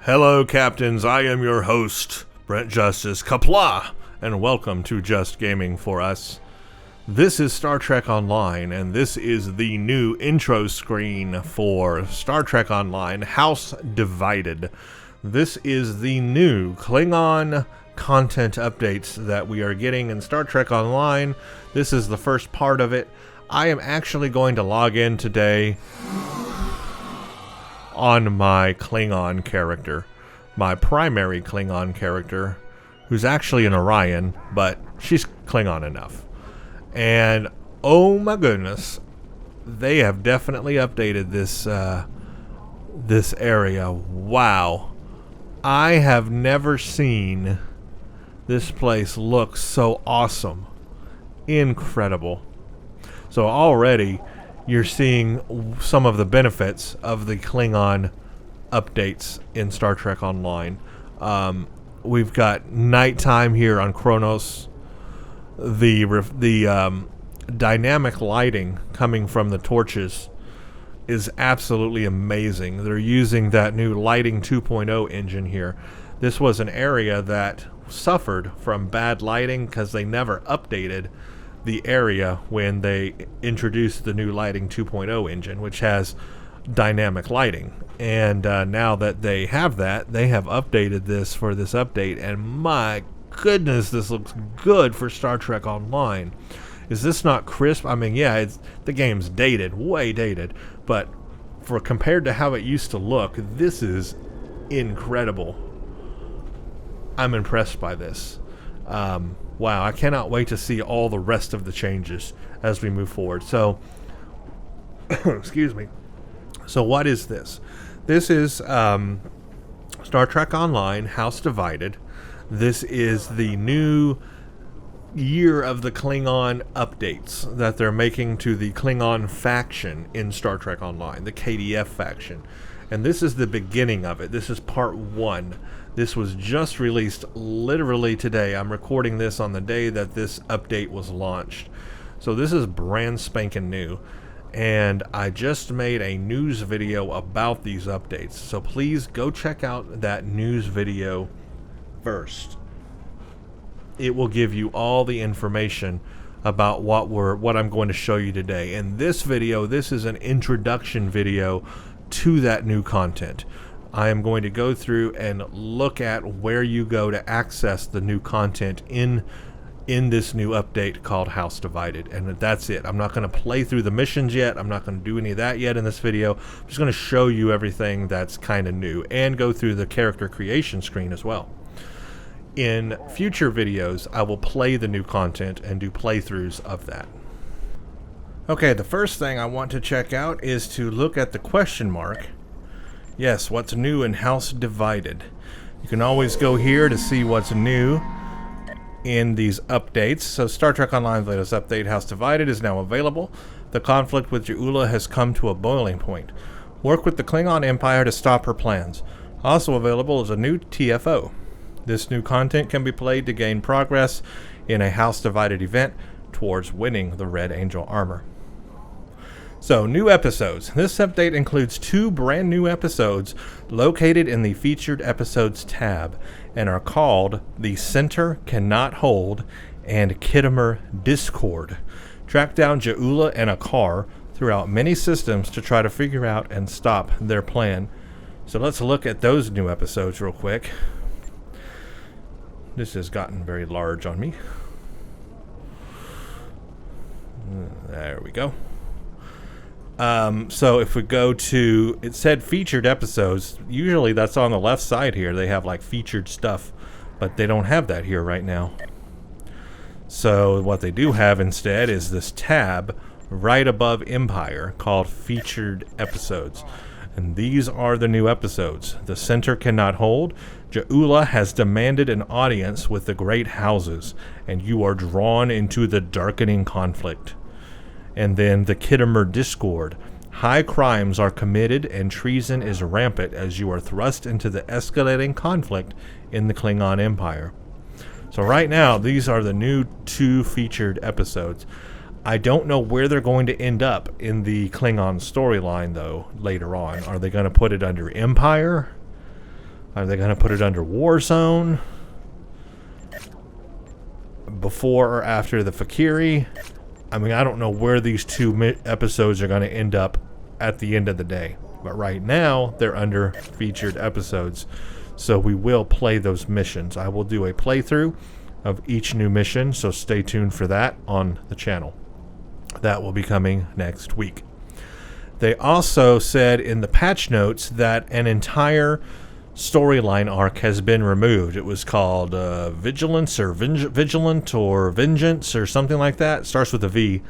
Hello, Captains. I am your host, Brent Justice. Kapla! And welcome to Just Gaming for Us. This is Star Trek Online, and this is the new intro screen for Star Trek Online, House Divided. This is the new Klingon content updates that we are getting in Star Trek Online. This is the first part of it. I am actually going to log in today on my Klingon character, my primary Klingon character, who's actually an Orion, but she's Klingon enough. And oh my goodness, they have definitely updated this area. Wow, I have never seen this place look so awesome, incredible. So already you're seeing some of the benefits of the Klingon updates in Star Trek Online. We've got nighttime here on Kronos. The dynamic lighting coming from the torches is absolutely amazing. They're using that new Lighting 2.0 engine here. This was an area that suffered from bad lighting because they never updated the area when they introduced the new Lighting 2.0 engine, which has dynamic lighting. And now that they have that, they have updated this for this update, and my goodness, this looks good for Star Trek Online. Is this not crisp? I mean, yeah, the game's dated, way dated, but for compared to how it used to look, this is incredible. I'm impressed by this. Wow, I cannot wait to see all the rest of the changes as we move forward. So, excuse me. So what is this? This is Star Trek Online, House Divided. This is the new year of the Klingon updates that they're making to the Klingon faction in Star Trek Online, the KDF faction. And this is the beginning of it. This is part 1. This was just released literally today. I'm recording this on the day that this update was launched. So this is brand spanking new. And I just made a news video about these updates. So please go check out that news video first. It will give you all the information about what I'm going to show you today. In this video, this is an introduction video to that new content. I am going to go through and look at where you go to access the new content in this new update called House Divided, and that's it. I'm not going to play through the missions yet. I'm not going to do any of that yet in this video. I'm just going to show you everything that's kind of new and go through the character creation screen as well. In future videos, I will play the new content and do playthroughs of that. Okay, the first thing I want to check out is to look at the question mark. Yes, what's new in House Divided? You can always go here to see what's new in these updates. So Star Trek Online's latest update, House Divided, is now available. The conflict with Ja'ula has come to a boiling point. Work with the Klingon Empire to stop her plans. Also available is a new TFO. This new content can be played to gain progress in a House Divided event towards winning the Red Angel armor. So, new episodes. This update includes 2 brand new episodes located in the Featured Episodes tab and are called The Center Cannot Hold and Khitomer Discord. Track down Ja'ula and a car throughout many systems to try to figure out and stop their plan. So let's look at those new episodes real quick. This has gotten very large on me. There we go. So if we go to, it said featured episodes. Usually that's on the left side here. They have like featured stuff, but they don't have that here right now. So what they do have instead is this tab right above Empire called Featured Episodes. And these are the new episodes. The Center Cannot Hold. Ja'ula has demanded an audience with the Great Houses, and you are drawn into the darkening conflict. And then the Khitomer Discord. High crimes are committed and treason is rampant as you are thrust into the escalating conflict in the Klingon Empire. So right now, these are the new 2 featured episodes. I don't know where they're going to end up in the Klingon storyline, though, later on. Are they going to put it under Empire? Are they going to put it under Warzone? Before or after the Fakiri? I mean, I don't know where these two episodes are going to end up at the end of the day. But right now, they're under featured episodes. So we will play those missions. I will do a playthrough of each new mission, so stay tuned for that on the channel. That will be coming next week. They also said in the patch notes that an entire storyline arc has been removed. It was called Vigilance or Vigilant or Vengeance or something like that. It starts with a V.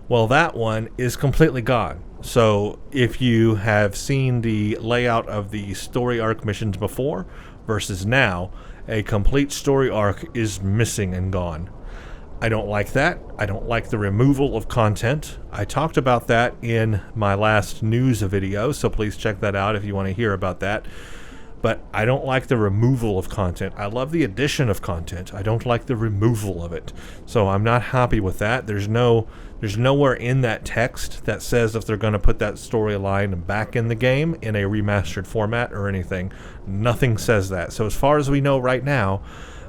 Well, that one is completely gone. So if you have seen the layout of the story arc missions before versus now, a complete story arc is missing and gone. I don't like that. I don't like the removal of content. I talked about that in my last news video, so please check that out if you want to hear about that. But I don't like the removal of content. I love the addition of content. I don't like the removal of it. So I'm not happy with that. There's nowhere in that text that says if they're going to put that storyline back in the game in a remastered format or anything. Nothing says that. So as far as we know right now,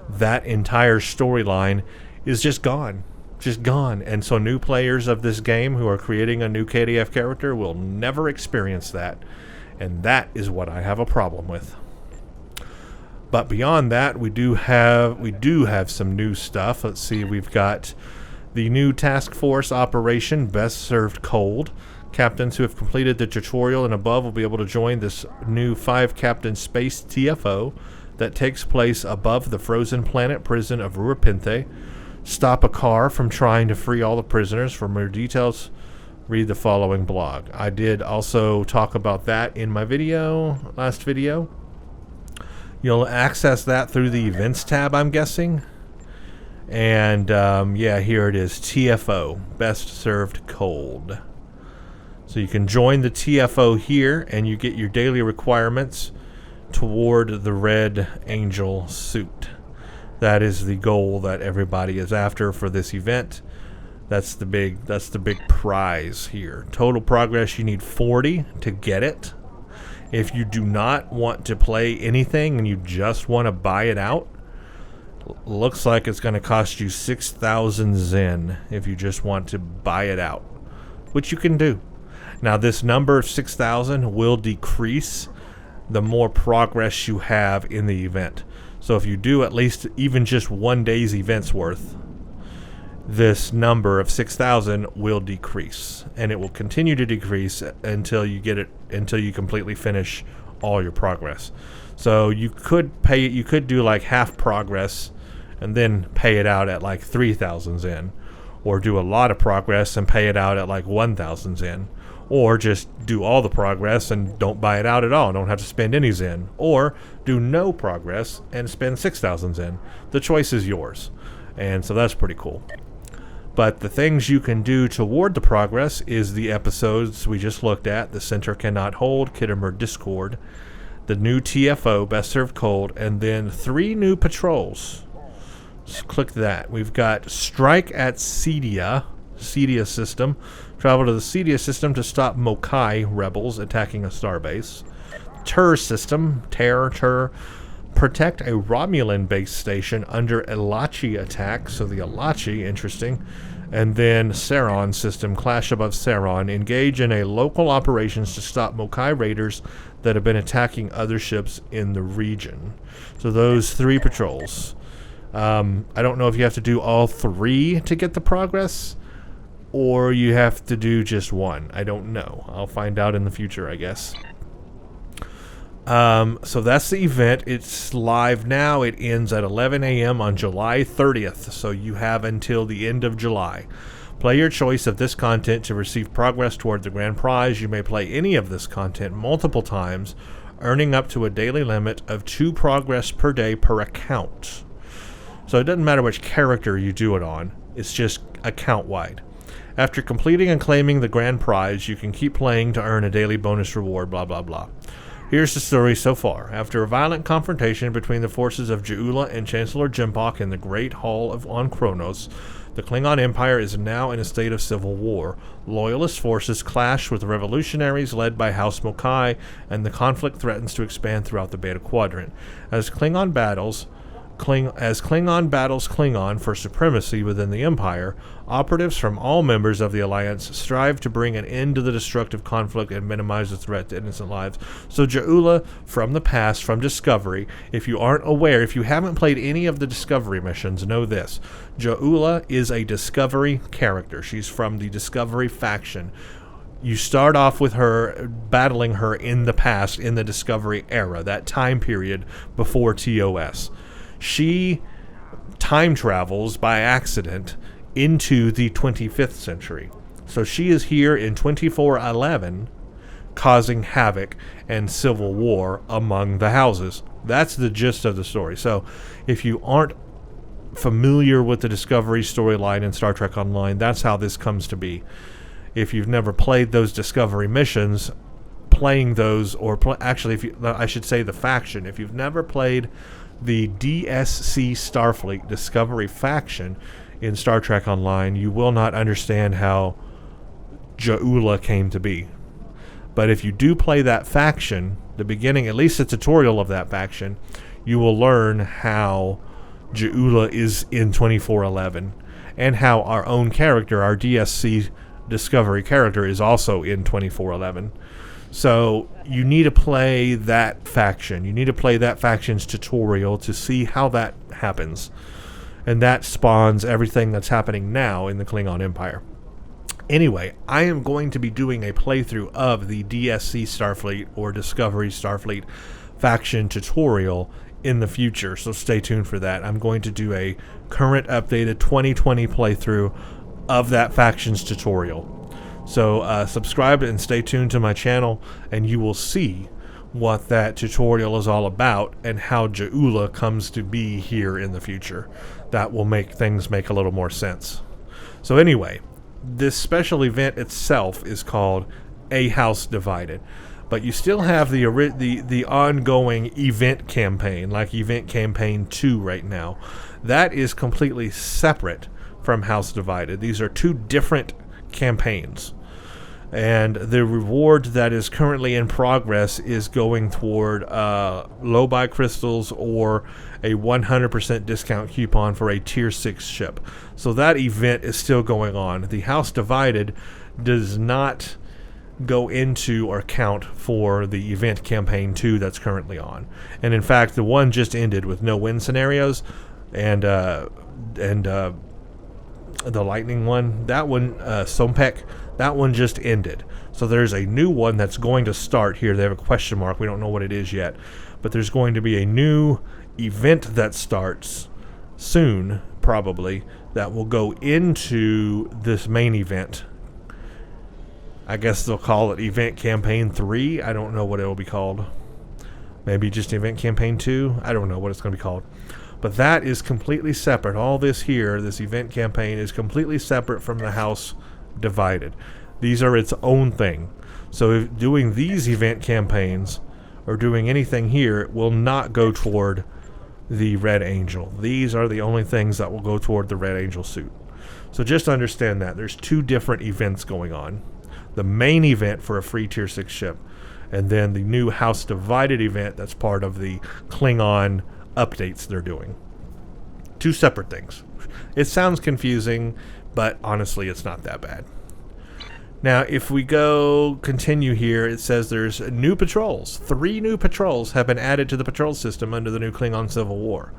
that entire storyline is just gone. Just gone. And so new players of this game who are creating a new KDF character will never experience that. And that is what I have a problem with. But beyond that, we do have some new stuff. Let's see, we've got the new task force operation, Best Served Cold. Captains who have completed the tutorial and above will be able to join this new 5-captain space TFO that takes place above the frozen planet prison of Ruapinthe. Stop a car from trying to free all the prisoners. For more details, read the following blog. I did also talk about that in my last video. You'll access that through the events tab, I'm guessing. And yeah, here it is, TFO, Best Served Cold. So you can join the TFO here and you get your daily requirements toward the Red Angel suit. That is the goal that everybody is after for this event. That's the big prize here. Total progress, you need 40 to get it. If you do not want to play anything and you just want to buy it out, looks like it's going to cost you 6,000 Zen if you just want to buy it out, which you can do. Now this number of 6,000 will decrease the more progress you have in the event. So if you do at least even just one day's events worth, this number of 6,000 will decrease, and it will continue to decrease until you completely finish all your progress. So you could do like half progress and then pay it out at like 3,000 Zen, or do a lot of progress and pay it out at like 1,000 Zen, or just do all the progress and don't buy it out at all, don't have to spend any Zen, or do no progress and spend 6,000 Zen. The choice is yours, and so that's pretty cool. But the things you can do toward the progress is the episodes we just looked at, The Center Cannot Hold, Kittimer Discord, the new TFO, Best Served Cold, and then 3 new patrols. Just click that. We've got Strike at Cedia system. Travel to the Cedia system to stop Mokai rebels attacking a starbase. Tur system, Tur. Protect a Romulan base station under Elachi attack. So the Elachi, interesting. And then Saron system, Clash above Saron. Engage in a local operations to stop Mokai raiders that have been attacking other ships in the region. So those 3 patrols. I don't know if you have to do all 3 to get the progress, or you have to do just one. I don't know. I'll find out in the future, I guess. So that's the event. It's live now. It ends at 11 a.m. on July 30th, so you have until the end of July. Play your choice of this content to receive progress toward the grand prize. You may play any of this content multiple times, earning up to a daily limit of 2 progress per day per account. So it doesn't matter which character you do it on. It's just account-wide. After completing and claiming the grand prize, you can keep playing to earn a daily bonus reward, blah, blah, blah. Here's the story so far. After a violent confrontation between the forces of Ja'ula and Chancellor Jimbok in the Great Hall on Kronos, the Klingon Empire is now in a state of civil war. Loyalist forces clash with revolutionaries led by House Mokai, and the conflict threatens to expand throughout the Beta Quadrant. As Klingon battles Klingon for supremacy within the Empire, operatives from all members of the Alliance strive to bring an end to the destructive conflict and minimize the threat to innocent lives. So Ja'ula, from the past, from Discovery, if you aren't aware, if you haven't played any of the Discovery missions, know this. Ja'ula is a Discovery character. She's from the Discovery faction. You start off with her, battling her in the past, in the Discovery era, that time period before TOS. She time travels by accident into the 25th century. So she is here in 2411, causing havoc and civil war among the houses. That's the gist of the story. So if you aren't familiar with the Discovery storyline in Star Trek Online, that's how this comes to be. If you've never played those Discovery missions, playing those, or actually, I should say the faction, if you've never played the DSC Starfleet Discovery faction in Star Trek Online, you will not understand how Ja'ula came to be. But if you do play that faction, the beginning, at least the tutorial of that faction, you will learn how Ja'ula is in 2411, and how our own character, our DSC Discovery character, is also in 2411. So you need to play that faction. You need to play that faction's tutorial to see how that happens. And that spawns everything that's happening now in the Klingon Empire. Anyway, I am going to be doing a playthrough of the DSC Starfleet or Discovery Starfleet faction tutorial in the future, so stay tuned for that. I'm going to do a current updated 2020 playthrough of that faction's tutorial. So subscribe and stay tuned to my channel, and you will see what that tutorial is all about and how Ja'ula comes to be here in the future. That will make things make a little more sense. So anyway, this special event itself is called A House Divided, but you still have the ongoing event campaign, like Event Campaign 2 right now. That is completely separate from House Divided. These are two different campaigns. And the reward that is currently in progress is going toward low buy crystals or a 100% discount coupon for a tier 6 ship. So that event is still going on. The House Divided does not go into or count for the event campaign 2 that's currently on. And in fact, the one just ended with no win scenarios, and the lightning one, that one, Sompek, that one just ended. So there's a new one that's going to start here. They have a question mark. We don't know what it is yet. But there's going to be a new event that starts soon, probably, that will go into this main event. I guess they'll call it Event Campaign 3. I don't know what it will be called. Maybe just Event Campaign 2. I don't know what it's going to be called. But that is completely separate. All this here, this event campaign, is completely separate from the House Divided. These are its own thing. So if doing these event campaigns or doing anything here will not go toward the Red Angel. These are the only things that will go toward the Red Angel suit. So just understand that. There's two different events going on. The main event for a free tier 6 ship, and then the new House Divided event that's part of the Klingon updates they're doing. Two separate things. It sounds confusing, but honestly it's not that bad. Now if we continue here, it says there's new patrols. 3 new patrols have been added to the patrol system under the new Klingon Civil War.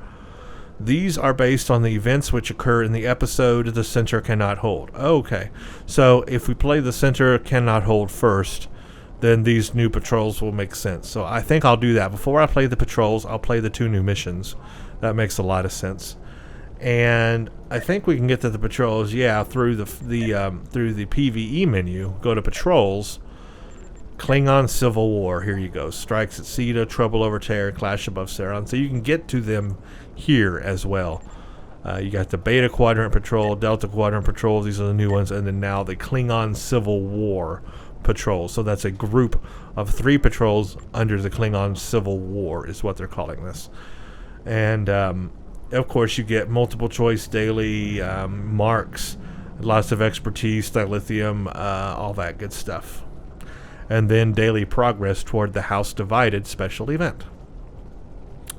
These are based on the events which occur in the episode The Center Cannot Hold. Okay, so if we play The Center Cannot Hold first, then these new patrols will make sense. So I think I'll do that. Before I play the patrols, I'll play the 2 new missions. That makes a lot of sense. And I think we can get to the patrols, through the PvE menu. Go to patrols, Klingon Civil War. Here you go. Strikes at Sita, Trouble over Terra, Clash above Saron. So you can get to them here as well. You got the Beta Quadrant Patrol, Delta Quadrant Patrol. These are the new ones. And then now the Klingon Civil War patrols. So that's a group of 3 patrols under the Klingon Civil War is what they're calling this. And of course you get multiple choice daily marks, lots of expertise, dilithium, all that good stuff. And then daily progress toward the House Divided special event.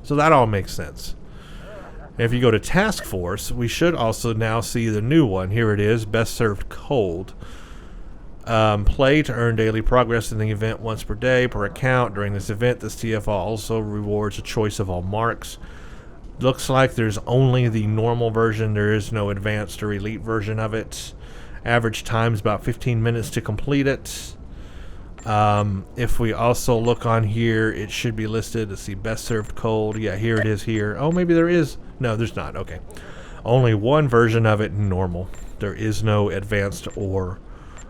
So that all makes sense. If you go to Task Force, we should also now see the new one. Here it is, Best Served Cold. Play to earn daily progress in the event once per day per account. During this event, this TFO also rewards a choice of all marks. Looks like there's only the normal version. There is no advanced or elite version of it. Average time is about 15 minutes to complete it. If we also look on here, it should be listed. Let's see, Best Served Cold. Yeah, here it is here. Oh, maybe there is. No, there's not. Okay. Only one version of it, normal. There is no advanced or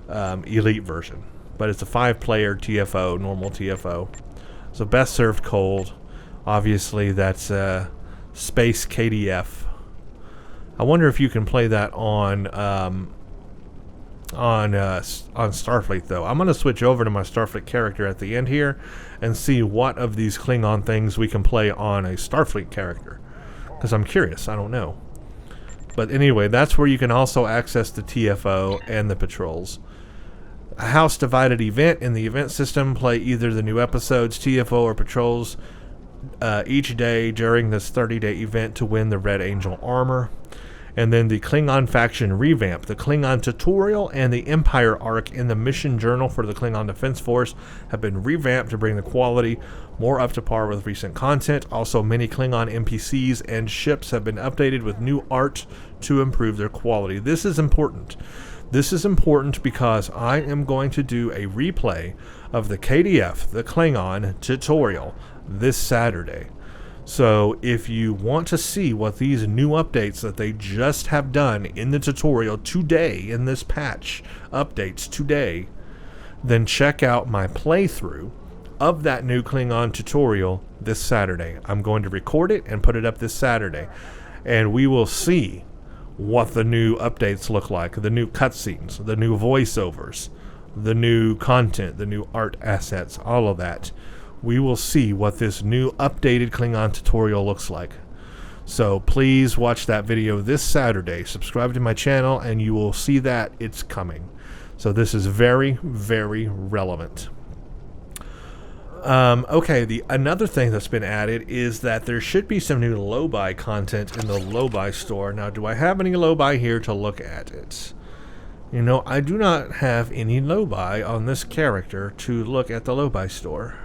elite version. But it's a 5-player TFO, normal TFO. So Best Served Cold. Obviously, that's Space KDF. I wonder if you can play that on Starfleet, though. I'm going to switch over to my Starfleet character at the end here and see what of these Klingon things we can play on a Starfleet character, because I'm curious. I don't know. But anyway, that's where you can also access the TFO and the patrols. A House Divided event. In the event system, play either the new episodes, TFO, or patrols each day during this 30-day event to win the Red Angel armor. And then the Klingon faction revamp. The Klingon tutorial and the Empire arc in the mission journal for the Klingon Defense Force have been revamped to bring the quality more up to par with recent content. Also, many Klingon NPCs and ships have been updated with new art to improve their quality. This is important. This is important because I am going to do a replay of the KDF, the Klingon tutorial, this Saturday. So if you want to see what these new updates that they just have done in the tutorial today, in this patch updates today, then check out my playthrough of that new Klingon tutorial this Saturday. I'm going to record it and put it up this Saturday, and we will see what the new updates look like, the new cutscenes, the new voiceovers, the new content, the new art assets, all of that. We will see what this new updated Klingon tutorial looks like. So please watch that video this Saturday. Subscribe to my channel and you will see that it's coming. So this is very, very relevant. Okay, another thing that's been added is that there should be some new low-buy content in the low-buy store. Now, do I have any low-buy here to look at it? You know, I do not have any low-buy on this character to look at the low-buy store.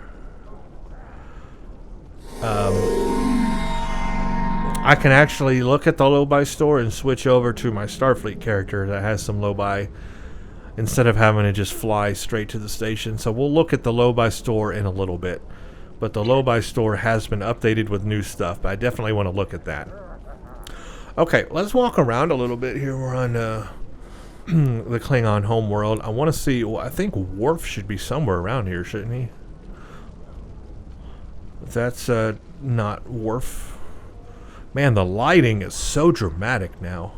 I can actually look at the low-buy store and switch over to my Starfleet character that has some low-buy instead of having to just fly straight to the station. So we'll look at the low-buy store in a little bit. But the low-buy store has been updated with new stuff, but I definitely want to look at that. Okay, let's walk around a little bit here. We're on the Klingon Homeworld. I want to see, well, I think Worf should be somewhere around here, shouldn't he? That's not Worf. Man, the lighting is so dramatic now.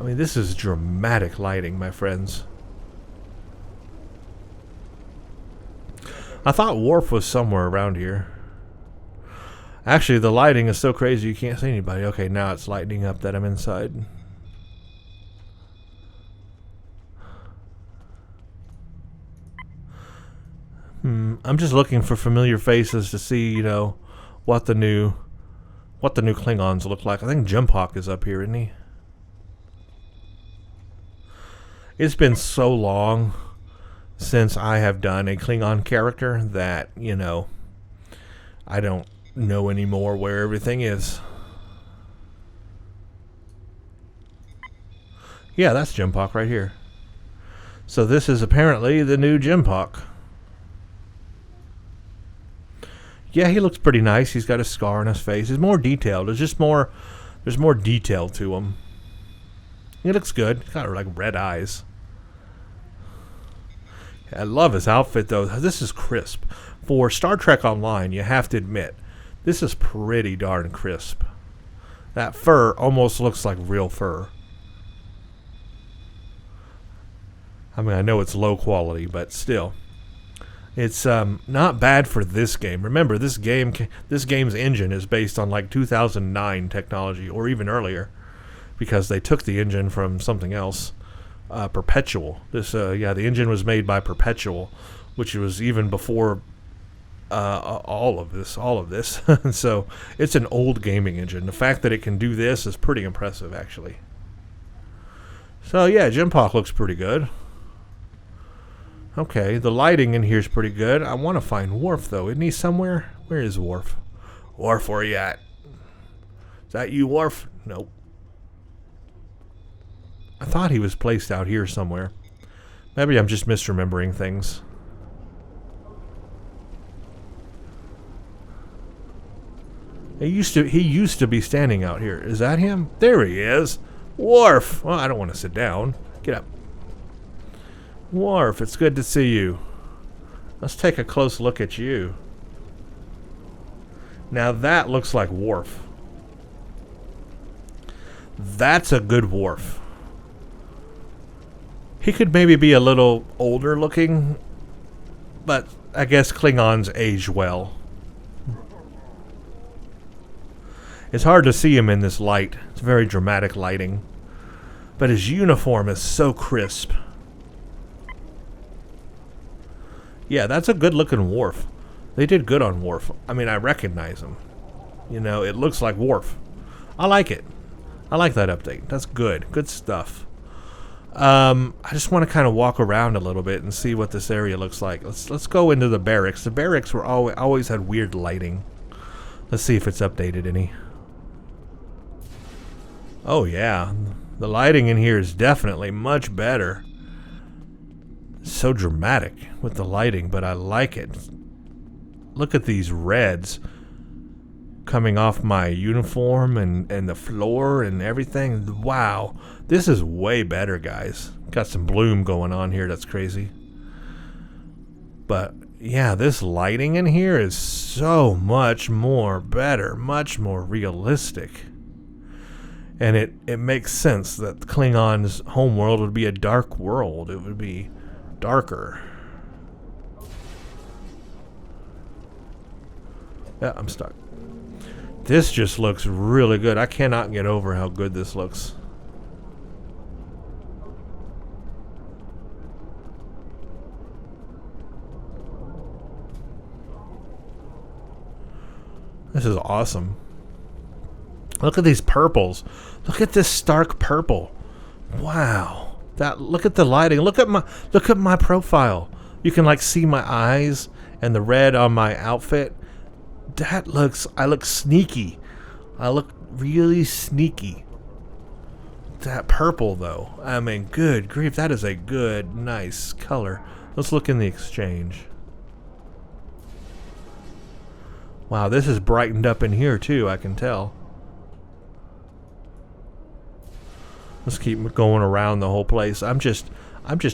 I mean, this is dramatic lighting, my friends. I thought Worf was somewhere around here. Actually, the lighting is so crazy you can't see anybody. Okay, now it's lightening up that I'm inside. I'm just looking for familiar faces to see, you know, what the new Klingons look like. I think Jumphawk is up here, isn't he? It's been so long since I have done a Klingon character that, you know, I don't know anymore where everything is. Yeah, that's Jumphawk right here. So this is apparently the new Jumphawk. Yeah, he looks pretty nice. He's got a scar on his face. He's more detailed. There's more detail to him. He looks good. He's got like red eyes. I love his outfit though. This is crisp. For Star Trek Online, you have to admit, this is pretty darn crisp. That fur almost looks like real fur. I mean, I know it's low quality, but still. It's not bad for this game. Remember, this game's engine is based on like 2009 technology, or even earlier, because they took the engine from something else, Perpetual. The engine was made by Perpetual, which was even before all of this. So it's an old gaming engine. The fact that it can do this is pretty impressive, actually. So yeah, Jimpock looks pretty good. Okay, the lighting in here is pretty good. I want to find Worf, though. Isn't he somewhere? Where is Worf? Worf, where you at? Is that you, Worf? Nope. I thought he was placed out here somewhere. Maybe I'm just misremembering things. He used to be standing out here. Is that him? There he is. Worf! Well, I don't want to sit down. Get up. Worf, it's good to see you. Let's take a close look at you. Now that looks like Worf. That's a good Worf. He could maybe be a little older looking, but I guess Klingons age well. It's hard to see him in this light. It's very dramatic lighting. But his uniform is so crisp. Yeah, that's a good-looking Worf. They did good on Worf. I mean, I recognize him. You know, it looks like Worf. I like it. I like that update. That's good. Good stuff. I just want to kind of walk around a little bit and see what this area looks like. Let's go into the barracks. The barracks were always had weird lighting. Let's see if it's updated any. Oh, yeah. The lighting in here is definitely much better. So dramatic with the lighting, but I like it. Look at these reds coming off my uniform and the floor and everything. Wow. This is way better, guys. Got some bloom going on here. That's crazy. But, yeah, this lighting in here is so much more better. Much more realistic. And it makes sense that Klingon's homeworld would be a dark world. It would be darker. Yeah, I'm stuck. This just looks really good. I cannot get over how good this looks. This is awesome. Look at these purples. Look at this stark purple. Wow. Look at the lighting. Look at my profile. You can like see my eyes and the red on my outfit. I look sneaky. I look really sneaky. That purple though. I mean, good grief, that is a good, nice color. Let's look in the exchange. Wow, this is brightened up in here too, I can tell. Let's keep going around the whole place. I'm just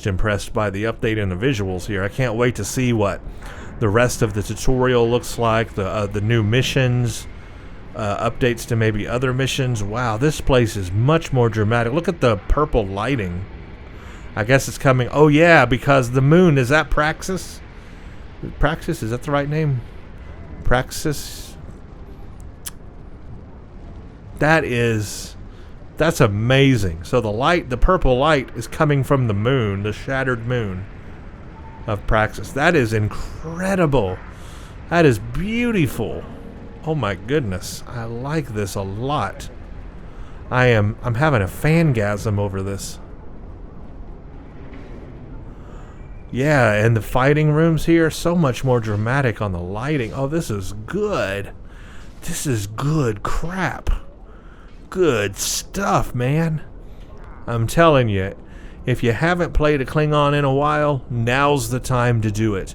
impressed by the update and the visuals here. I can't wait to see what the rest of the tutorial looks like. The new missions, updates to maybe other missions. Wow, this place is much more dramatic. Look at the purple lighting. I guess it's coming. Oh yeah, because the moon, is that Praxis? Praxis, is that the right name? Praxis. That's amazing. So the purple light is coming from the moon, the shattered moon of Praxis. That is incredible. That is beautiful. Oh my goodness. I like this a lot. I'm having a fangasm over this. Yeah, and the fighting rooms here are so much more dramatic on the lighting. Oh, this is good. This is good crap. Good stuff, man. I'm telling you, if you haven't played a Klingon in a while, now's the time to do it.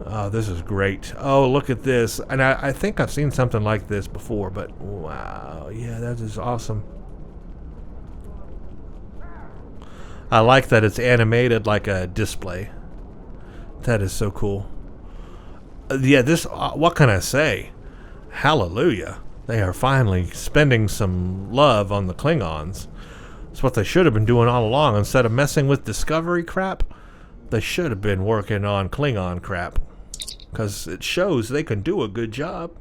Oh, this is great. Oh, look at this. And I think I've seen something like this before, but wow. Yeah, that is awesome. I like that it's animated like a display. That is so cool. Yeah, this, what can I say? Hallelujah. They are finally spending some love on the Klingons. That's what they should have been doing all along. Instead of messing with Discovery crap, they should have been working on Klingon crap. Because it shows they can do a good job.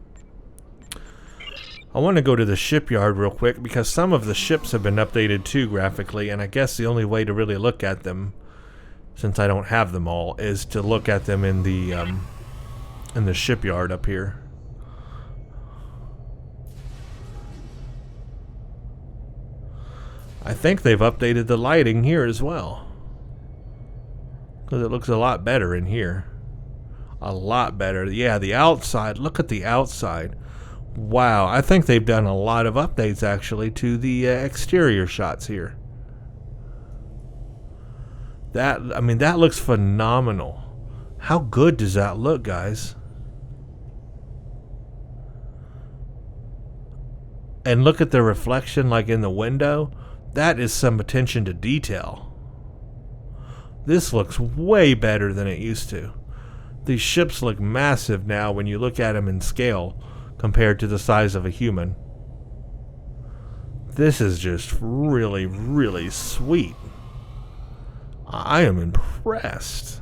I want to go to the shipyard real quick because some of the ships have been updated too graphically, and I guess the only way to really look at them, since I don't have them all, is to look at them in the shipyard up here. I think they've updated the lighting here as well, because it looks a lot better in here. A lot better. Yeah, the outside. Look at the outside. Wow, I think they've done a lot of updates actually to the exterior shots here. That looks phenomenal. How good does that look, guys? And look at the reflection like in the window. That is some attention to detail. This looks way better than it used to. These ships look massive now when you look at them in scale compared to the size of a human. This is just really, really sweet. I am impressed.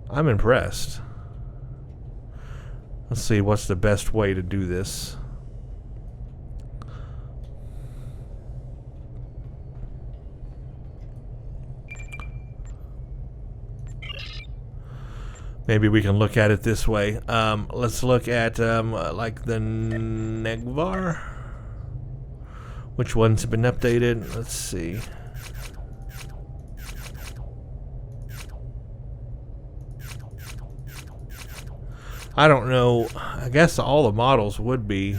I'm impressed. Let's see what's the best way to do this. Maybe we can look at it this way. Let's look at like the Negvar. Which ones have been updated? Let's see. I don't know. I guess all the models would be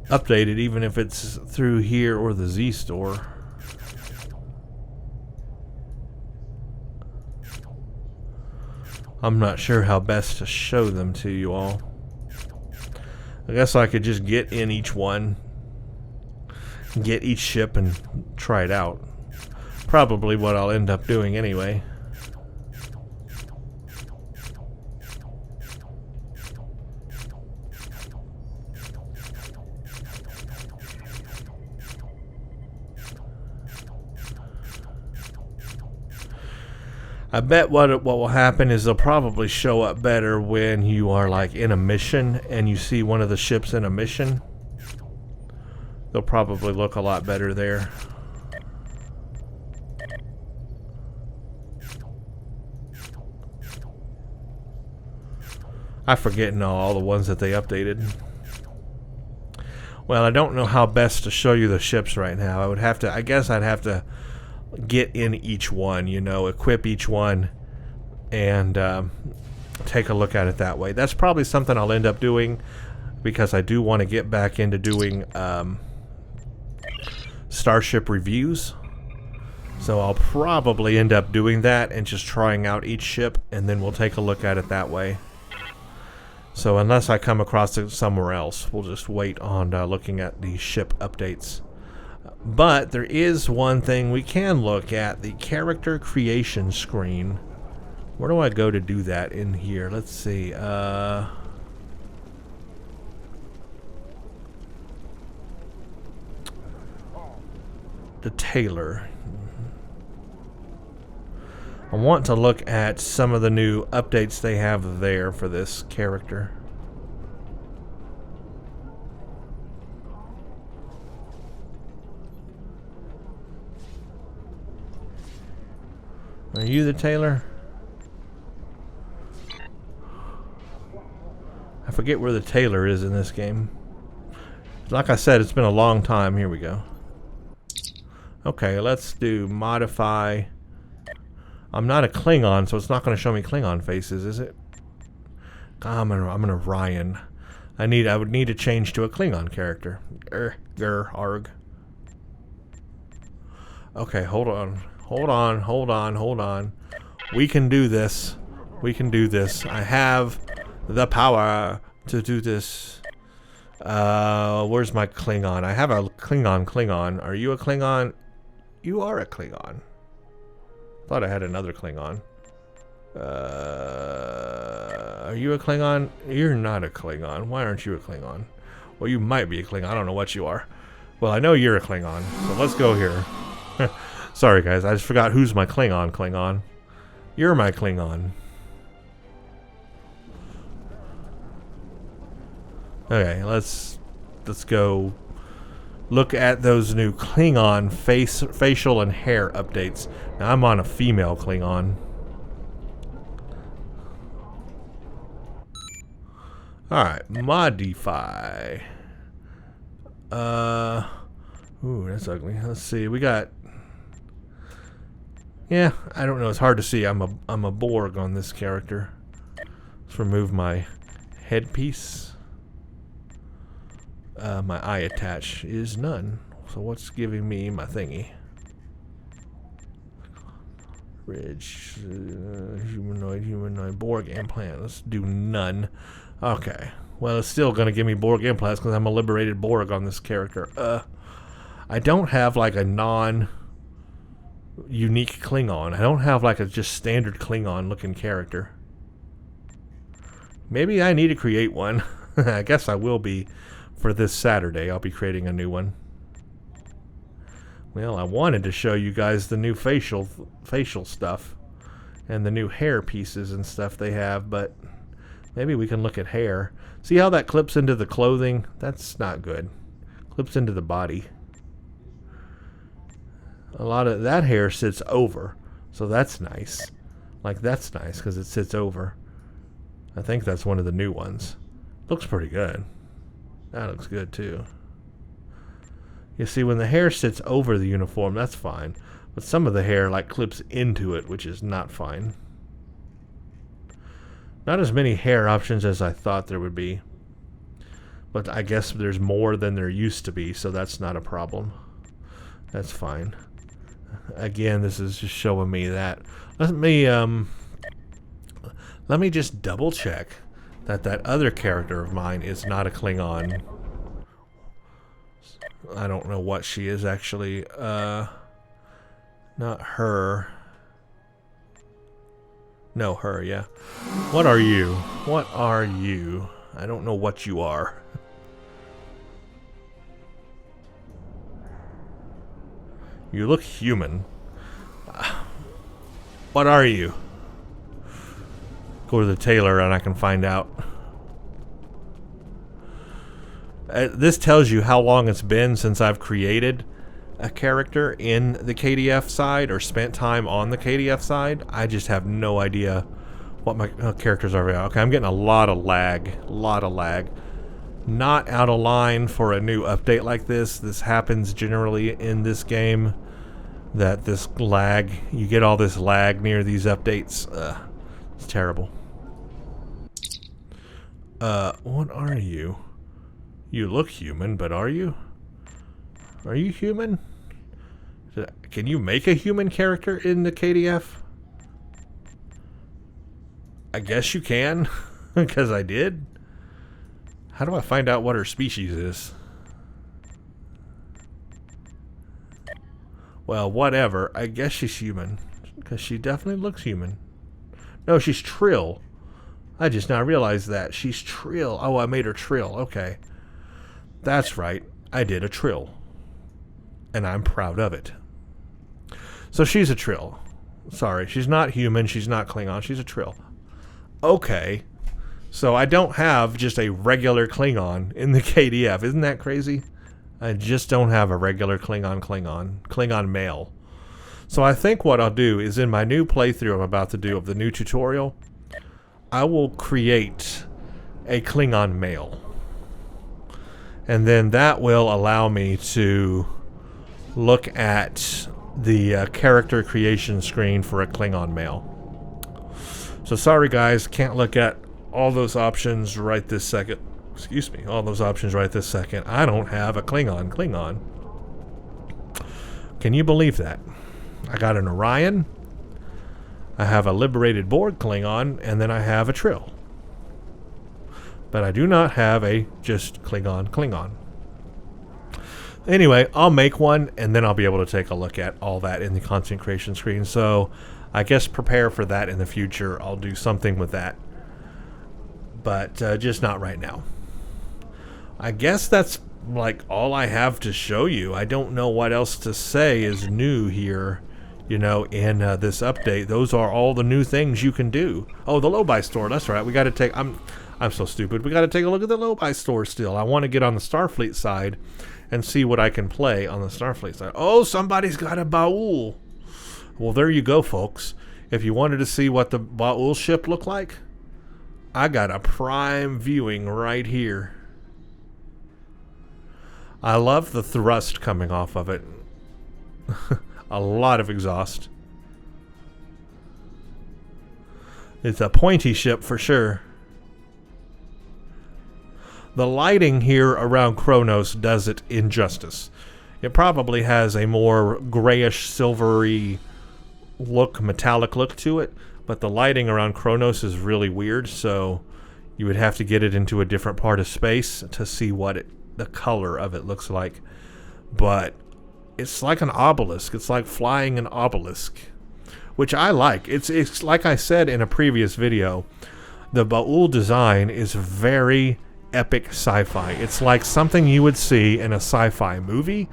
updated even if it's through here or the Z store. I'm not sure how best to show them to you all. I guess I could just get in each one, get each ship and try it out. Probably what I'll end up doing anyway. I bet what will happen is they'll probably show up better when you are like in a mission and you see one of the ships in a mission. They'll probably look a lot better there. I forget now all the ones that they updated. Well, I don't know how best to show you the ships right now. I guess I'd have to get in each one, you know, equip each one and take a look at it that way. That's probably something I'll end up doing because I do want to get back into doing Starship reviews. So I'll probably end up doing that and just trying out each ship, and then we'll take a look at it that way. So unless I come across it somewhere else, we'll just wait on looking at the ship updates. But there is one thing we can look at, the character creation screen. Where do I go to do that in here? Let's see. The Taylor. I want to look at some of the new updates they have there for this character. Are you the Taylor? I forget where the Taylor is in this game. Like I said, it's been a long time. Here we go. Okay, let's do modify. I'm not a Klingon, so it's not going to show me Klingon faces, is it? I'm an Orion. I would need to change to a Klingon character. Arg. Okay, hold on. Hold on. We can do this. We can do this. I have the power to do this. Where's my Klingon? I have a Klingon. Are you a Klingon? You are a Klingon. Thought I had another Klingon. Are you a Klingon? You're not a Klingon. Why aren't you a Klingon? Well, you might be a Klingon. I don't know what you are. Well, I know you're a Klingon, so let's go here. Sorry, guys. I just forgot who's my Klingon. You're my Klingon. Okay, let's go look at those new Klingon facial and hair updates. Now, I'm on a female Klingon. Alright, modify. Ooh, that's ugly. Let's see. We got... Yeah, I don't know. It's hard to see. I'm a Borg on this character. Let's remove my headpiece. My eye attach is none. So what's giving me my thingy? Ridge, humanoid, Borg implant. Let's do none. Okay. Well, it's still going to give me Borg implants because I'm a liberated Borg on this character. I don't have like a non-unique Klingon. I don't have like a just standard Klingon-looking character. Maybe I need to create one. I guess I will be for this Saturday. I'll be creating a new one. Well, I wanted to show you guys the new facial stuff and the new hair pieces and stuff they have, but maybe we can look at hair. See how that clips into the clothing? That's not good. Clips into the body. A lot of that hair sits over, so that's nice. Like, that's nice because it sits over. I think that's one of the new ones. Looks pretty good. That looks good too. You see, when the hair sits over the uniform, that's fine. But some of the hair like clips into it, which is not fine. Not as many hair options as I thought there would be. But I guess there's more than there used to be, so that's not a problem. That's fine. Again, this is just showing me that. Let me just double check that other character of mine is not a Klingon. I don't know what she is actually. Not her. No, her, yeah. What are you? What are you? I don't know what you are. You look human. What are you? Go to the tailor and I can find out. This tells you how long it's been since I've created a character in the KDF side or spent time on the KDF side. I just have no idea what my characters are. Okay, I'm getting a lot of lag. Not out of line for a new update like this. This happens generally in this game. That this lag, you get all this lag near these updates. It's terrible. What are you? You look human, but are you? Are you human? Can you make a human character in the KDF? I guess you can, because I did. How do I find out what her species is? Well, whatever. I guess she's human, because she definitely looks human. No, she's Trill. I just now realized that. She's Trill. Oh, I made her Trill. Okay. That's right. I did a Trill. And I'm proud of it. So she's a Trill. Sorry, she's not human. She's not Klingon. She's a Trill. Okay. So I don't have just a regular Klingon in the KDF. Isn't that crazy? I just don't have a regular Klingon male. So I think what I'll do is in my new playthrough I'm about to do of the new tutorial, I will create a Klingon male. And then that will allow me to look at the character creation screen for a Klingon male. So sorry guys, can't look at all those options right this second. Excuse me, all those options right this second. I don't have a Klingon. Can you believe that? I got an Orion, I have a liberated Borg Klingon, and then I have a Trill. But I do not have a just Klingon. Anyway, I'll make one, and then I'll be able to take a look at all that in the content creation screen. So I guess prepare for that in the future. I'll do something with that. But just not right now. I guess that's like all I have to show you. I don't know what else to say is new here, you know, in this update. Those are all the new things you can do. Oh, the low-buy store. That's right. We got to take... I'm so stupid. We got to take a look at the low-buy store still. I want to get on the Starfleet side and see what I can play on the Starfleet side. Oh, somebody's got a Baul. Well, there you go, folks. If you wanted to see what the Baul ship looked like, I got a prime viewing right here. I love the thrust coming off of it. A lot of exhaust. It's a pointy ship for sure. The lighting here around Kronos does it injustice. It probably has a more grayish, silvery look, metallic look to it, but the lighting around Kronos is really weird, so you would have to get it into a different part of space to see what the color of it looks like. But it's like an obelisk. It's like flying an obelisk, which I like. It's like I said in a previous video, the Baul design is very epic sci-fi. It's like something you would see in a sci-fi movie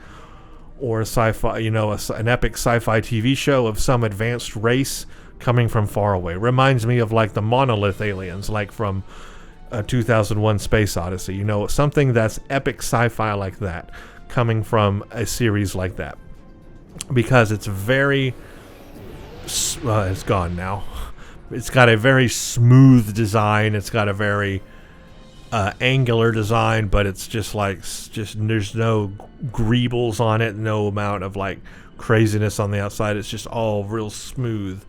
or a sci-fi, you know, an epic sci-fi TV show of some advanced race coming from far away. Reminds me of like the monolith aliens, like from 2001 Space Odyssey. You know, something that's epic sci-fi like that, coming from a series like that. Because it's very... it's gone now. It's got a very smooth design. It's got a very angular design, but it's just like, there's no greebles on it, no amount of like craziness on the outside. It's just all real smooth,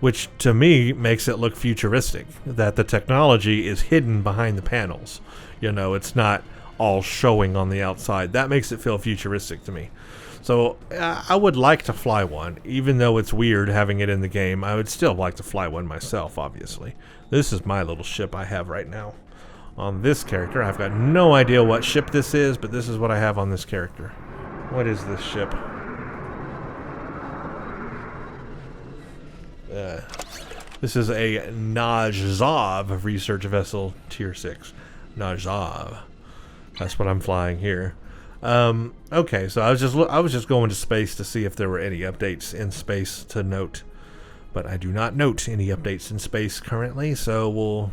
which to me makes it look futuristic, that the technology is hidden behind the panels. You know, it's not all showing on the outside. That makes it feel futuristic to me. So I would like to fly one, even though it's weird having it in the game. I would still like to fly one myself, obviously. This is my little ship I have right now. On this character, I've got no idea what ship this is, but this is what I have on this character. What is this ship? This is a Najzav research vessel, tier 6. Najzav. That's what I'm flying here. Okay, so I was just going to space to see if there were any updates in space to note, but I do not note any updates in space currently. So we'll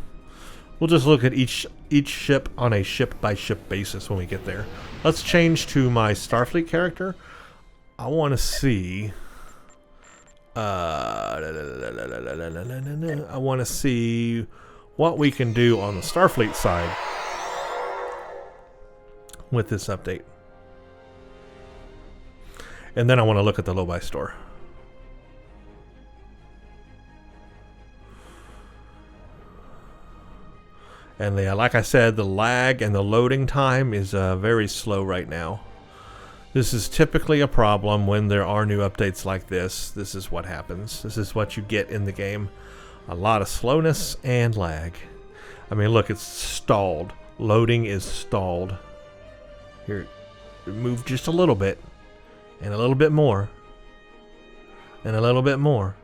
just look at each ship on a ship by ship basis when we get there. Let's change to my Starfleet character. I want to see. I want to see what we can do on the Starfleet side with this update. And then I want to look at the low-buy store. And like I said, the lag and the loading time is very slow right now. This is typically a problem when there are new updates like this. This is what happens. This is what you get in the game. A lot of slowness and lag. I mean, look, it's stalled. Loading is stalled. Here, move just a little bit. And a little bit more. And a little bit more.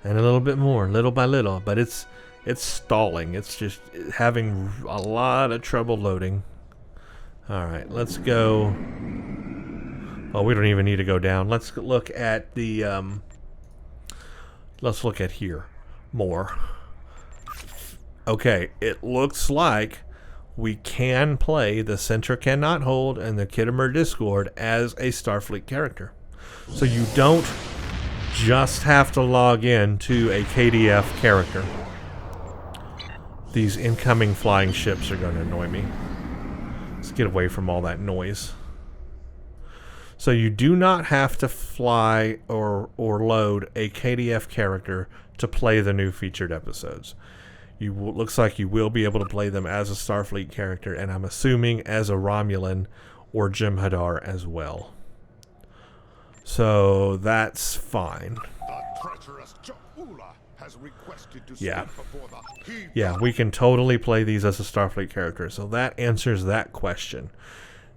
And a little bit more, little by little. But it's stalling. It's just having a lot of trouble loading. Alright, let's go. Oh, we don't even need to go down. Let's look at the... let's look at here more. Okay, it looks like we can play the Center Cannot Hold and the Kittimer Discord as a Starfleet character. So you don't just have to log in to a KDF character. These incoming flying ships are going to annoy me. Let's get away from all that noise. So you do not have to fly or load a KDF character to play the new featured episodes. Looks like you will be able to play them as a Starfleet character, and I'm assuming as a Romulan or Jem'Hadar as well. So that's fine. Yeah, we can totally play these as a Starfleet character. So that answers that question.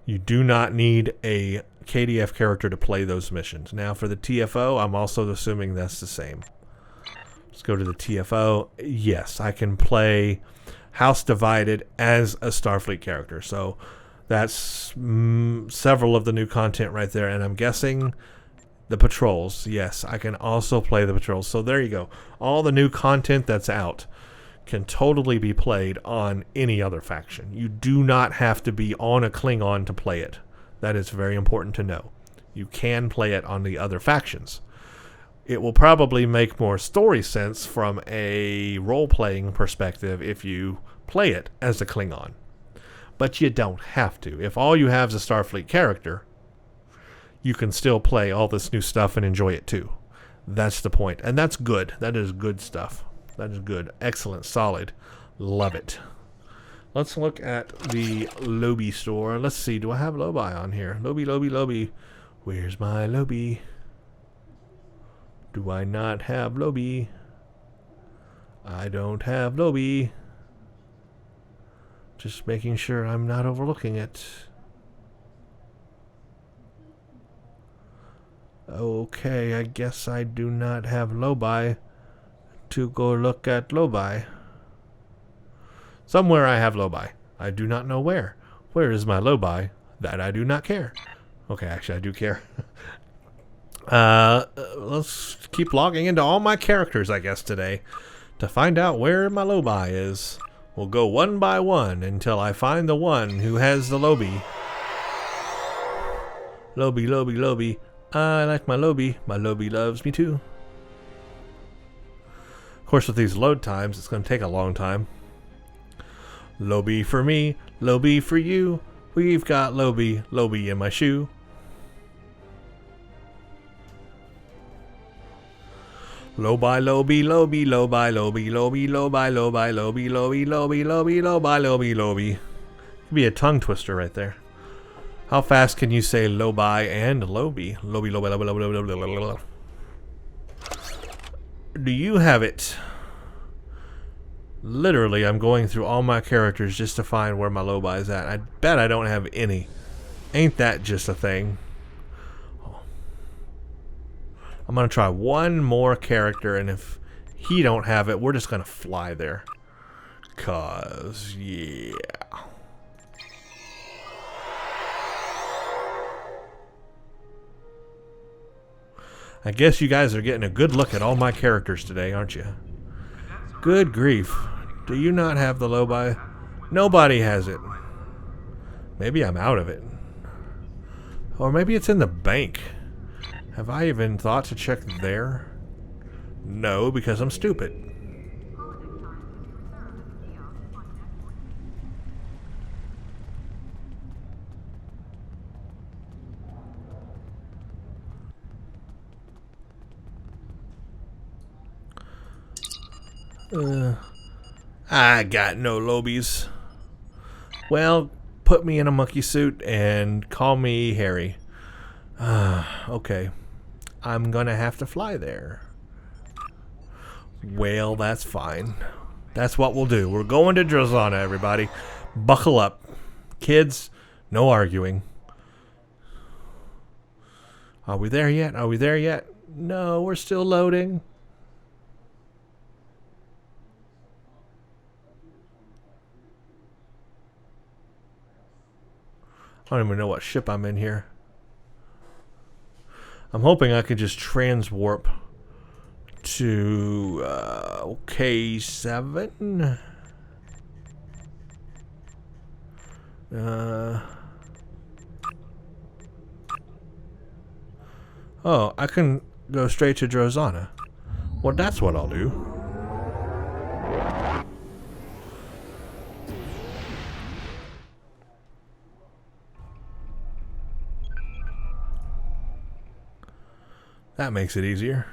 You do not need a KDF character to play those missions. Now for the TFO, I'm also assuming that's the same. Let's go to the TFO. Yes, I can play House Divided as a Starfleet character. So that's several of the new content right there. And I'm guessing the patrols. Yes, I can also play the patrols. So there you go. All the new content that's out can totally be played on any other faction. You do not have to be on a Klingon to play it. That is very important to know. You can play it on the other factions. It will probably make more story sense from a role-playing perspective if you play it as a Klingon. But you don't have to. If all you have is a Starfleet character, you can still play all this new stuff and enjoy it too. That's the point. And that's good. That is good stuff. That is good. Excellent. Solid. Love it. Let's look at the Lobi store. Let's see. Do I have Lobi on here? Lobi, Lobi, Lobi. Where's my Lobi? Do I not have Lobi? I don't have Lobi. Just making sure I'm not overlooking it. Okay, I guess I do not have Lobi to go look at Lobi. Somewhere I have Lobi. I do not know where. Where is my Lobi? That I do not care. Okay, actually I do care. Let's keep logging into all my characters, I guess, today to find out where my Lobi is. We'll go one by one until I find the one who has the Lobi. Lobi, Lobi, Lobi. I like my Lobi. My Lobi loves me too. Of course, with these load times, it's going to take a long time. Lobi for me, Lobi for you. We've got Lobi, Lobi in my shoe. Lobi, Lobi, Lobi, Lobi, Lobi, Lobi, Lobi, Lobi, Lobi, Lobi, Lobi, Lobi, Lobi, Lobi, Lobi. Could be a tongue twister right there. How fast can you say Lobi and Lobi? Lobi, Lobi, Lobi, Lobi, Lobi, Lobi, Lobi. Do you have it? Literally, I'm going through all my characters just to find where my Lobi is at. I bet I don't have any. Ain't that just a thing? I'm going to try one more character, and if he don't have it, we're just going to fly there. 'Cause, yeah. I guess you guys are getting a good look at all my characters today, aren't you? Good grief. Do you not have the Lobi? Nobody has it. Maybe I'm out of it. Or maybe it's in the bank. Have I even thought to check there? No, because I'm stupid. I got no Lobis. Well, put me in a monkey suit and call me Harry. Okay. I'm gonna have to fly there. Well, that's fine. That's what we'll do. We're going to Drozana, everybody. Buckle up. Kids, no arguing. Are we there yet? Are we there yet? No, we're still loading. I don't even know what ship I'm in here. I'm hoping I can just transwarp to OK7. Oh, I can go straight to Drozana. Well, that's what I'll do. That makes it easier.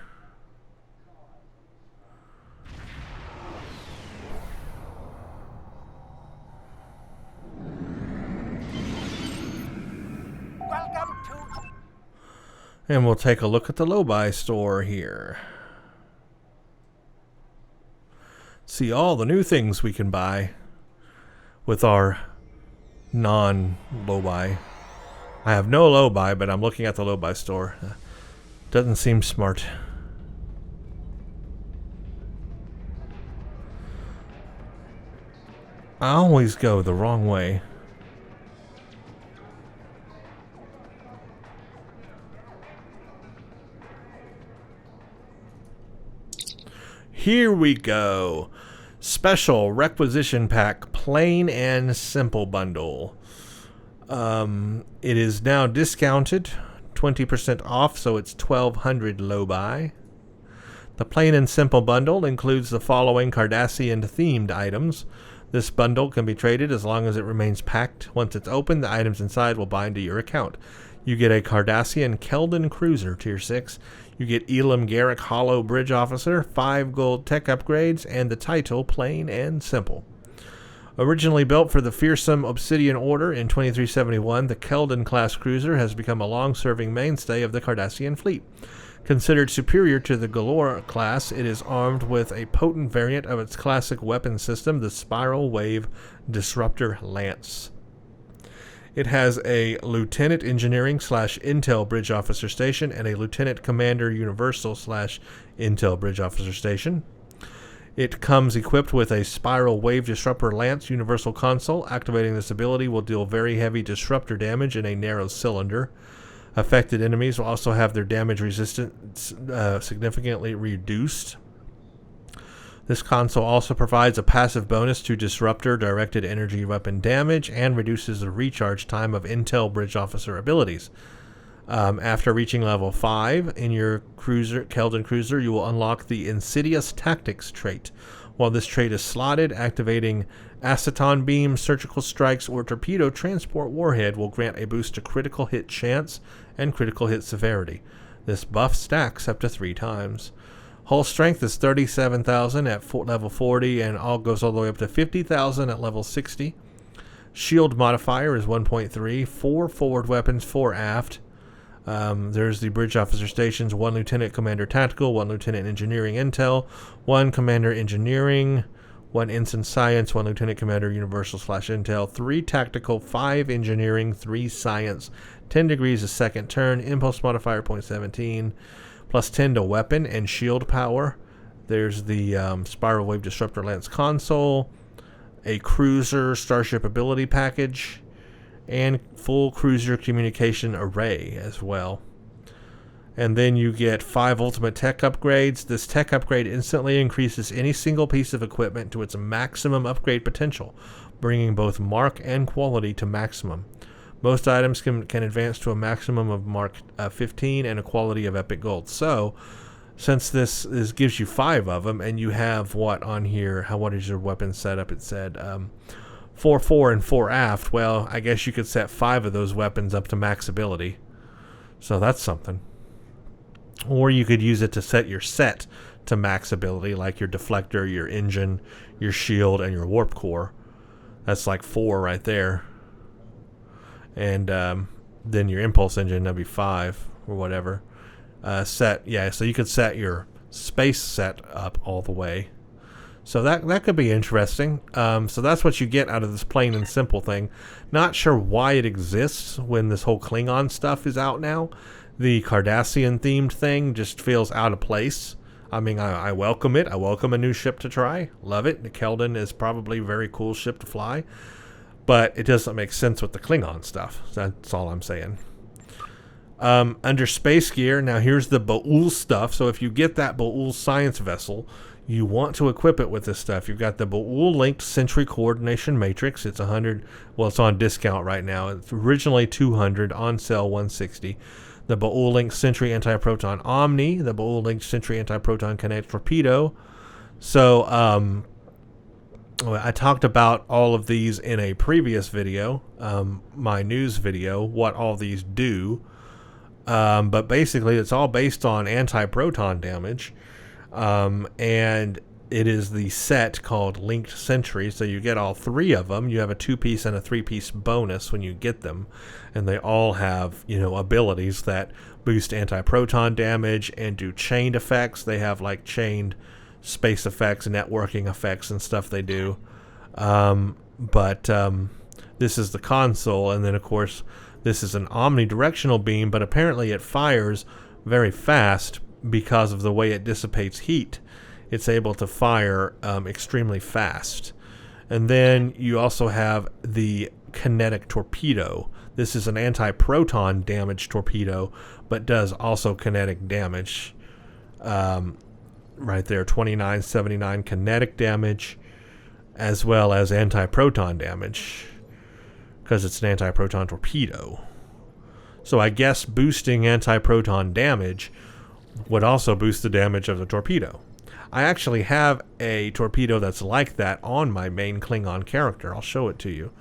Welcome to... And we'll take a look at the Lobi store here. See all the new things we can buy with our non-Lobi. I have no Lobi, but I'm looking at the Lobi store. Doesn't seem smart. I always go the wrong way. Here we go. Special Requisition Pack Plain and Simple Bundle. It is now discounted, 20% off, so it's $1,200 low buy. The Plain and Simple Bundle includes the following Cardassian-themed items. This bundle can be traded as long as it remains packed. Once it's open, the items inside will bind to your account. You get a Cardassian Keldon Cruiser, Tier 6. You get Elam Garrick Hollow Bridge Officer, 5 gold tech upgrades, and the title Plain and Simple. Originally built for the fearsome Obsidian Order in 2371, the Keldon-class cruiser has become a long-serving mainstay of the Cardassian fleet. Considered superior to the Galore class, it is armed with a potent variant of its classic weapon system, the Spiral Wave Disruptor Lance. It has a Lieutenant Engineering / Intel Bridge Officer Station and a Lieutenant Commander Universal / Intel Bridge Officer Station. It comes equipped with a Spiral Wave Disruptor Lance Universal Console. Activating this ability will deal very heavy disruptor damage in a narrow cylinder. Affected enemies will also have their damage resistance significantly reduced. This console also provides a passive bonus to disruptor directed energy weapon damage and reduces the recharge time of Intel Bridge Officer abilities. After reaching level 5 in your Keldon Cruiser, you will unlock the Insidious Tactics trait. While this trait is slotted, activating Aceton Beam, Surgical Strikes, or Torpedo Transport Warhead will grant a boost to critical hit chance and critical hit severity. This buff stacks up to 3 times. Hull strength is 37,000 at level 40 and goes all the way up to 50,000 at level 60. Shield modifier is 1.3, 4 forward weapons, 4 aft. There's the Bridge Officer Stations, 1 Lieutenant Commander Tactical, 1 Lieutenant Engineering Intel, 1 Commander Engineering, 1 Ensign Science, 1 Lieutenant Commander Universal / Intel, 3 Tactical, 5 Engineering, 3 Science, 10 degrees a second turn, Impulse modifier 0.17, plus 10 to weapon and shield power. There's the Spiral Wave Disruptor Lance console, a Cruiser Starship Ability Package, and full Cruiser Communication Array as well. And then you get 5 ultimate tech upgrades. This tech upgrade instantly increases any single piece of equipment to its maximum upgrade potential, bringing both mark and quality to maximum. Most items can advance to a maximum of mark 15 and a quality of epic gold. So, since this gives you 5 of them, and you have what on here? What is your weapon setup? It said 4 fore and 4 aft. Well, I guess you could set 5 of those weapons up to max ability. So that's something. Or you could use it to set your set to max ability, like your deflector, your engine, your shield, and your warp core. That's like 4 right there. And then your impulse engine, that'd be 5 or whatever. So you could set your space set up all the way. So that could be interesting. So that's what you get out of this plain and simple thing. Not sure why it exists when this whole Klingon stuff is out now. The Cardassian themed thing just feels out of place. I mean, I welcome it. I welcome a new ship to try. Love it. The Keldon is probably a very cool ship to fly. But it doesn't make sense with the Klingon stuff. That's all I'm saying. Under space gear, now here's the Ba'ul stuff. So if you get that Ba'ul science vessel, you want to equip it with this stuff. You've got the Ba'ul linked Sentry Coordination Matrix. It's 100. Well, it's on discount right now. It's originally 200, on sale 160. The Ba'ul linked Sentry Anti-Proton Omni. The Ba'ul linked Sentry Anti-Proton Kinetic Torpedo. So, I talked about all of these in a previous video, my news video, what all these do. But basically, it's all based on anti-proton damage. And it is the set called Linked Sentry. So you get all 3 of them. You have a 2-piece and a 3-piece bonus when you get them. And they all have, abilities that boost anti-proton damage and do chained effects. They have like chained space effects, networking effects, and stuff they do. But this is the console, and then of course this is an omnidirectional beam, but apparently it fires very fast because of the way it dissipates heat. It's able to fire extremely fast. And then you also have the kinetic torpedo. This is an anti-proton damage torpedo, but does also kinetic damage. Right there, 2979 kinetic damage, as well as anti-proton damage, because it's an anti-proton torpedo. So I guess boosting anti-proton damage would also boost the damage of the torpedo. I actually have a torpedo that's like that on my main Klingon character. I'll show it to you.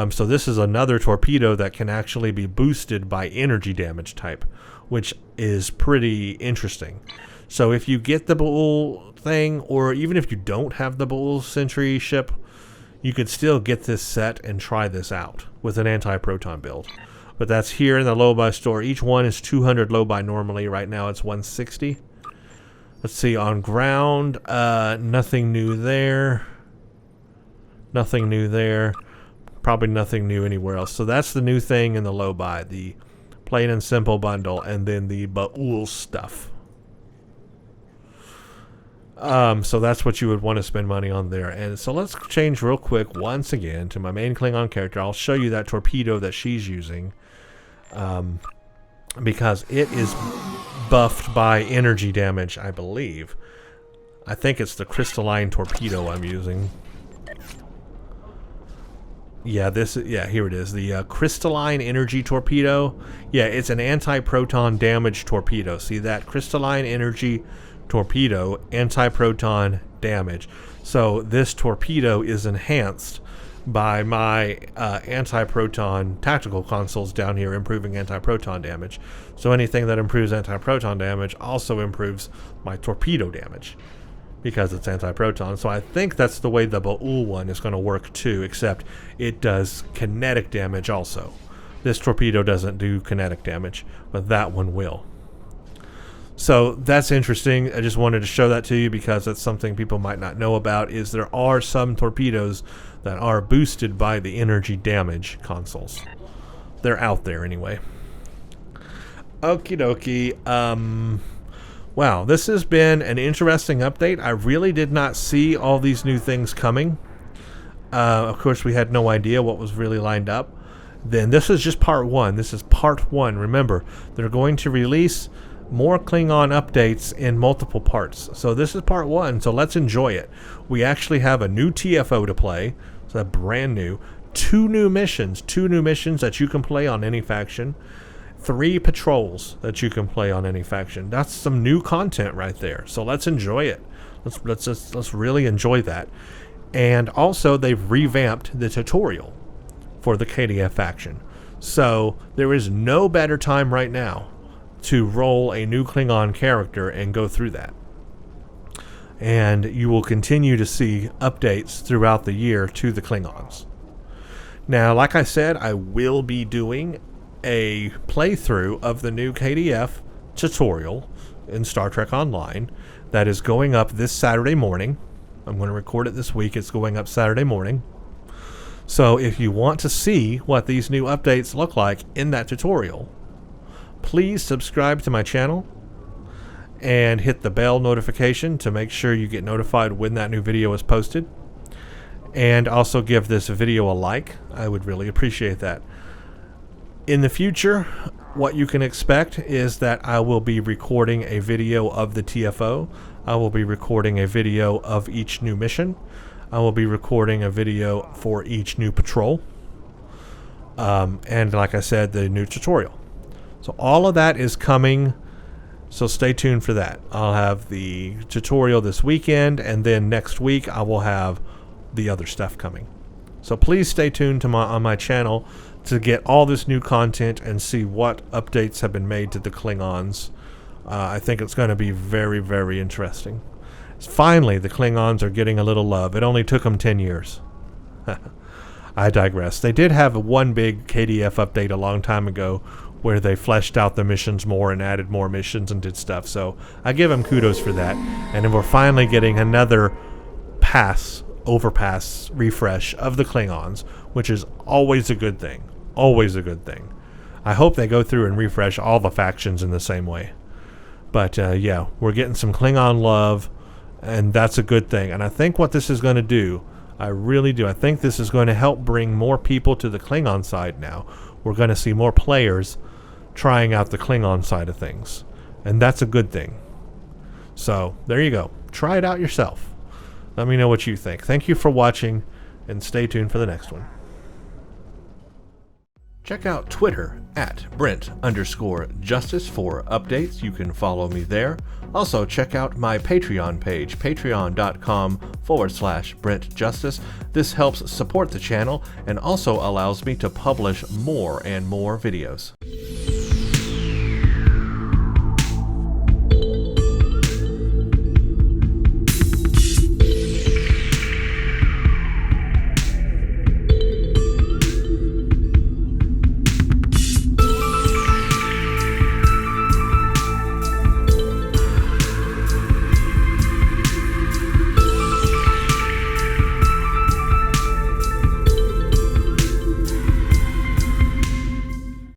So this is another torpedo that can actually be boosted by energy damage type, which is pretty interesting. So if you get the Bull thing, or even if you don't have the Bull Sentry ship, you could still get this set and try this out with an anti-proton build. But that's here in the low-buy store. Each one is 200 low-buy normally. Right now it's 160. Let's see, on ground, nothing new there. Nothing new there. Probably nothing new anywhere else. So that's the new thing in the low-buy, the plain and simple bundle, and then the Baul stuff. So that's what you would want to spend money on there. And so let's change real quick once again to my main Klingon character. I'll show you that torpedo that she's using, because it is buffed by energy damage, I believe. I think it's the Crystalline torpedo I'm using. Yeah, here it is. The Crystalline energy torpedo. Yeah, it's an anti-proton damage torpedo. See that? Crystalline energy torpedo, anti-proton damage. So this torpedo is enhanced by my anti-proton tactical consoles down here, improving anti-proton damage. So anything that improves anti-proton damage also improves my torpedo damage, because it's anti-proton. So I think that's the way the Baul one is going to work too, except it does kinetic damage also. This torpedo doesn't do kinetic damage, but that one will. So that's interesting. I just wanted to show that to you because that's something people might not know about, is there are some torpedoes that are boosted by the energy damage consoles. They're out there anyway. Okie dokie. Wow, this has been an interesting update. I really did not see all these new things coming. Of course, we had no idea what was really lined up. Then this is just part one. This is part one. Remember, they're going to release more Klingon updates in multiple parts. So this is part one, so let's enjoy it. We actually have a new TFO to play. So brand new. Two new missions that you can play on any faction. 3 patrols that you can play on any faction. That's some new content right there. So let's enjoy it. Let's really enjoy that. And also they've revamped the tutorial for the KDF faction. So there is no better time right now to roll a new Klingon character and go through that. And you will continue to see updates throughout the year to the Klingons. Now, like I said, I will be doing a playthrough of the new KDF tutorial in Star Trek Online that is going up this Saturday morning. I'm going to record it this week. It's going up Saturday morning. So if you want to see what these new updates look like in that tutorial, please subscribe to my channel and hit the bell notification to make sure you get notified when that new video is posted. And also give this video a like. I would really appreciate that. In the future, what you can expect is that I will be recording a video of the TFO. I will be recording a video of each new mission. I will be recording a video for each new patrol. And like I said, the new tutorial. So all of that is coming, so stay tuned for that. I'll have the tutorial this weekend, and then next week I will have the other stuff coming. So please stay tuned to on my channel to get all this new content and see what updates have been made to the Klingons. I think it's going to be very, very interesting. Finally, the Klingons are getting a little love. It only took them 10 years. I digress. They did have one big KDF update a long time ago where they fleshed out the missions more and added more missions and did stuff. So I give them kudos for that. And then we're finally getting another overpass refresh of the Klingons, which is always a good thing. Always a good thing. I hope they go through and refresh all the factions in the same way. But yeah, we're getting some Klingon love, and that's a good thing. And I think what this is going to do, I really do. I think this is going to help bring more people to the Klingon side now. We're going to see more players trying out the Klingon side of things. And that's a good thing. So, there you go. Try it out yourself. Let me know what you think. Thank you for watching, and stay tuned for the next one. Check out Twitter at Brent_Justice for updates. You can follow me there. Also, check out my Patreon page, patreon.com/Brent Justice. This helps support the channel and also allows me to publish more and more videos.